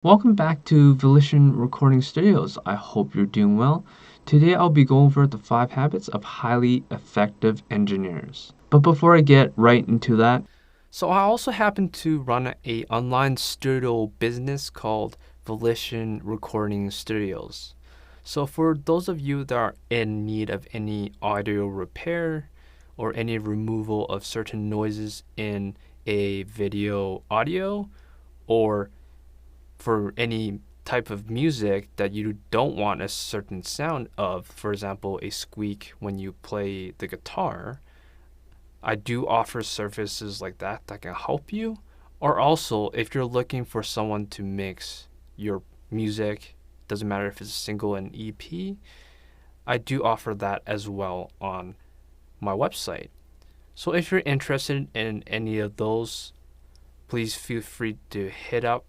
Welcome back to Volition Recording Studios. I hope you're doing well. Today I'll be going over the 5 habits of highly effective engineers. But before I get right into that, So I also happen to run a online studio business called Volition Recording Studios. So for those of you that are in need of any audio repair or any removal of certain noises in a video audio, or for any type of music that you don't want a certain sound of, for example, a squeak when you play the guitar, I do offer services like that can help you. Or also, if you're looking for someone to mix your music, doesn't matter if it's a single and EP, I do offer that as well on my website. So if you're interested in any of those, please feel free to hit up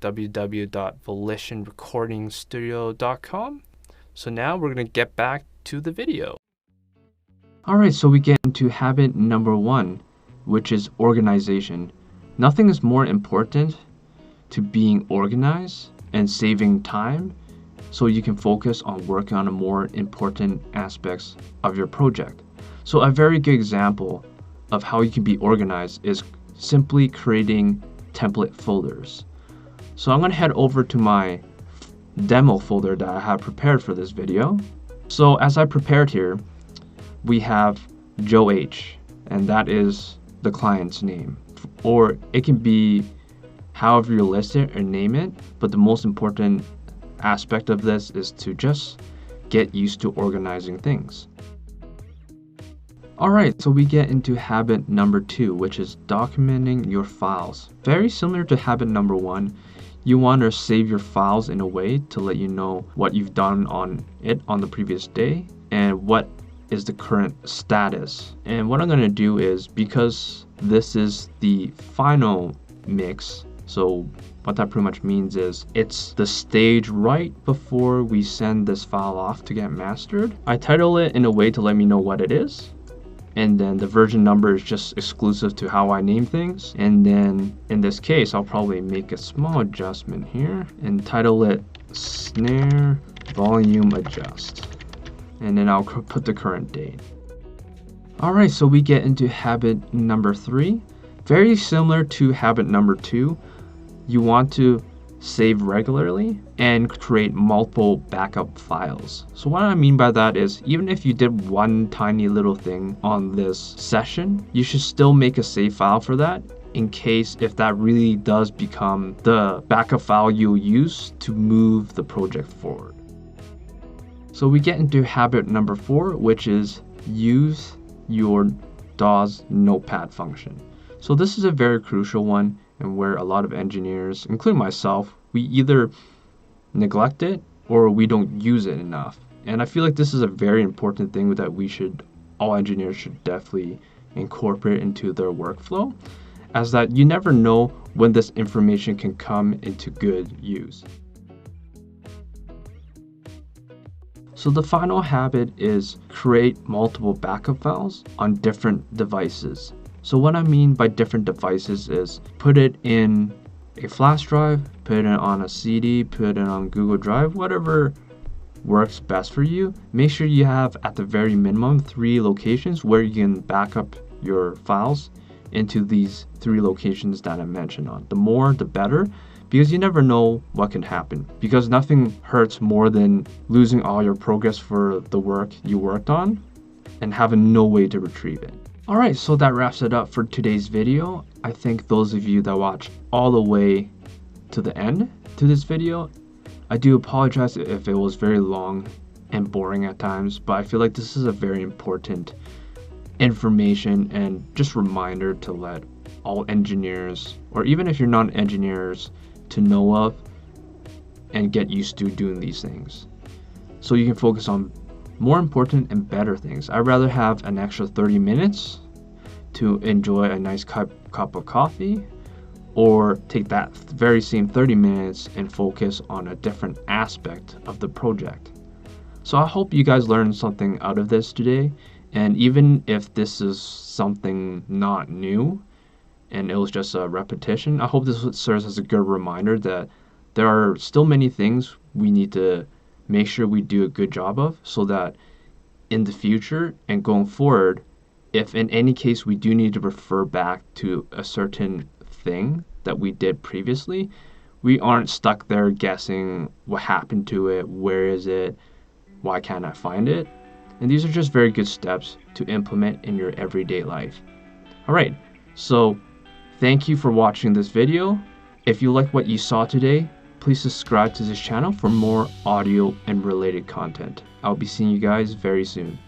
www.volitionrecordingstudio.com. So now we're going to get back to the video. alright, so we get into habit number 1, which is organization. Nothing is more important to being organized and saving time so you can focus on working on the more important aspects of your project. So a very good example of how you can be organized is simply creating template folders. So I'm going to head over to my demo folder that I have prepared for this video. So as I prepared here, we have Joe H, and that is the client's name. Or it can be however you list it or name it, but the most important aspect of this is to just get used to organizing things. Alright, so we get into habit number 2, which is documenting your files. Very similar to habit number 1, you want to save your files in a way to let you know what you've done on it on the previous day and what is the current status. And what I'm going to do is, because this is the final mix, so what that pretty much means is it's the stage right before we send this file off to get mastered, I title it in a way to let me know what it is. And then the version number is just exclusive to how I name things. And then in this case, I'll probably make a small adjustment here and title it snare volume adjust. And then I'll put the current date. Alright, so we get into habit number 3. Very similar to habit number 2. You want to save regularly and create multiple backup files. So what I mean by that is, even if you did one tiny little thing on this session, you should still make a save file for that in case if that really does become the backup file you'll use to move the project forward. So we get into habit number 4, which is use your DAW's Notepad function. So this is a very crucial one, and where a lot of engineers, including myself, we either neglect it or we don't use it enough. And I feel like this is a very important thing that all engineers should definitely incorporate into their workflow, as that you never know when this information can come into good use. So the final habit is create multiple backup files on different devices. So what I mean by different devices is put it in a flash drive, put it on a CD, put it on Google Drive, whatever works best for you. Make sure you have at the very minimum 3 locations where you can back up your files into these 3 locations that I mentioned on. The more, the better, because you never know what can happen. Because nothing hurts more than losing all your progress for the work you worked on and having no way to retrieve it. Alright, so that wraps it up for today's video. I thank those of you that watched all the way to the end to this video. I do apologize if it was very long and boring at times, but I feel like this is a very important information and just reminder to let all engineers, or even if you're not engineers, to know of and get used to doing these things, so you can focus on more important and better things. I'd rather have an extra 30 minutes to enjoy a nice cup of coffee, or take that very same 30 minutes and focus on a different aspect of the project. So I hope you guys learned something out of this today, and even if this is something not new and it was just a repetition, I hope this serves as a good reminder that there are still many things we need to make sure we do a good job of, so that in the future and going forward, if in any case we do need to refer back to a certain thing that we did previously, we aren't stuck there guessing what happened to it, where is it, why can't I find it? And these are just very good steps to implement in your everyday life. All right, so thank you for watching this video. If you liked what you saw today, please subscribe to this channel for more audio and related content. I'll be seeing you guys very soon.